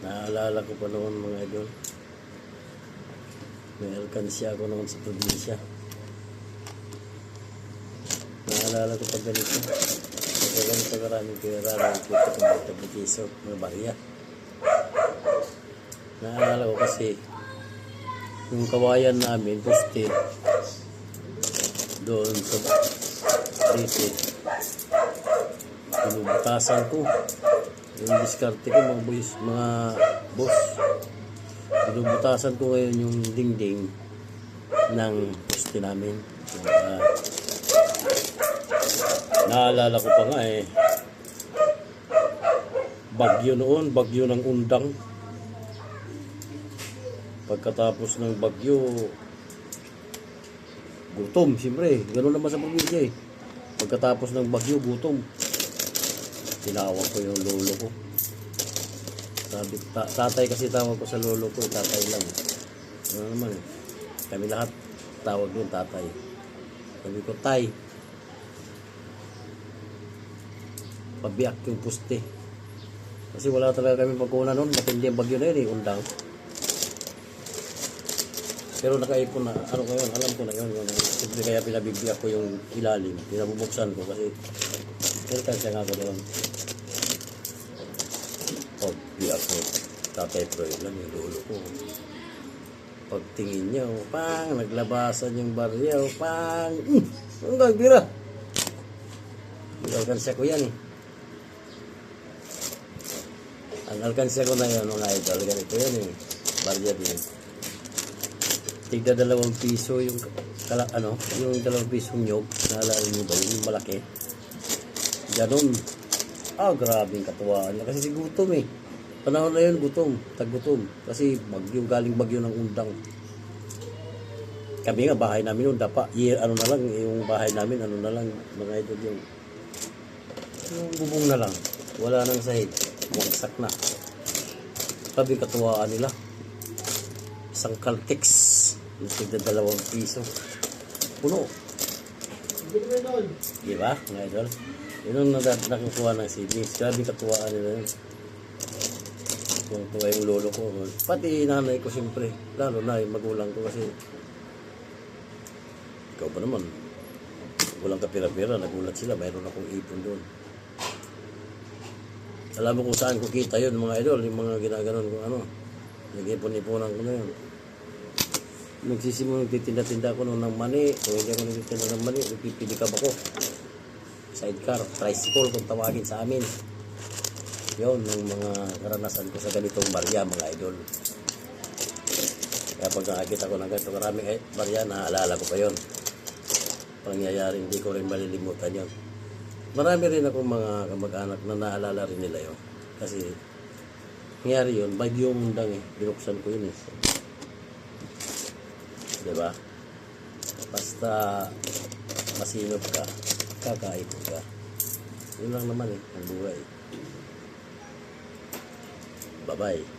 Naalala ko pa noon mga idol. May alkansya ako noon sa probinsya. Naalala ko pa ganito. Kasi ganito karaming pera rin ko sa tabi-piso, mga barya. Naalala ko kasi yung kawayan namin, poste, doon sa dito. Pinubutasan ko. Yung diskarte ko mga boss. Pinubutasan ko ngayon yung dingding ng poste namin. Naalala ko pa nga bagyo noon, bagyo ng undang. Pagkatapos ng bagyo, gutom, siyempre. Ganoon naman sa probinsya Pagkatapos ng bagyo, gutom. Tinawag ko yung lolo ko. Sabi, tatay kasi tawag ko sa lolo ko, tatay lang. Ano naman kami lahat tawag yung tatay. Sabi ko, tay, pabiyak yung puste. Kasi wala talaga kami pagkunan noon, matindi ang bagyo na yun undang. Pero nakaipon na, ano ko yun, alam ko na yun. Siyempre kaya pinabibiyak ko yung ilalim, pinabubuksan ko kasi kasi nga ko doon. Pagbiyak ko, tatay Proy lang yung lolo ko. Pagtingin niya, pang, naglabasan yung barya, pang, hanggang tira. Ang alkansya ko yan Ang alkansya ko na yan, mga idol, ganito yan barya din. Tigda 2 piso yung yung 2 pisong nyog, naalala niyo ba yung malaki? Ganon. Grabing katuwaan. Kasi si gutom Panahon na yun, taggutom. Kasi galing bagyo ng undang. Kami nga, bahay namin yung dapa. Yung bahay namin, mga idol yung bubong na lang. Wala nang sahig. Wagsak na. Grabing katuwaan nila. Isang Caltex. Yung tigda 2 piso. Puno. Diba, mga idol? Yun ang nakukuha ng savings. Grabe katuwaan nila yun. Kung tuwa yung lolo ko. Pati nanay ko siyempre. Lalo na yung magulang ko kasi ikaw ba naman? Walang kapira-pira. Nagulat sila. Mayroon akong ipon doon. Alam mo kung saan ko kita yun mga idol. Yung mga ginaganon kung ano. Nag-ipon-iponan ko na yun. Nagsisimula, nagtitinda-tinda ako noon ng mani. Kung hindi ako nagtitinda ng mani, nagpipilikab ako. Sidecar, tricycle kung tawagin sa amin. Yun, yung mga karanasan ko sa ganitong barya, mga idol. Kaya pag nakakita ko ng ganito karaming barya, naaalala ko pa yun. Pangyayari, hindi ko rin malilimutan yun. Marami rin akong mga kamag-anak na naalala rin nila yun. Kasi, nangyari yun, bagyong undang binuksan ko yun Diba? Basta masinop ka, kakaipon ka. Yun lang naman ang buhay. Bye-bye.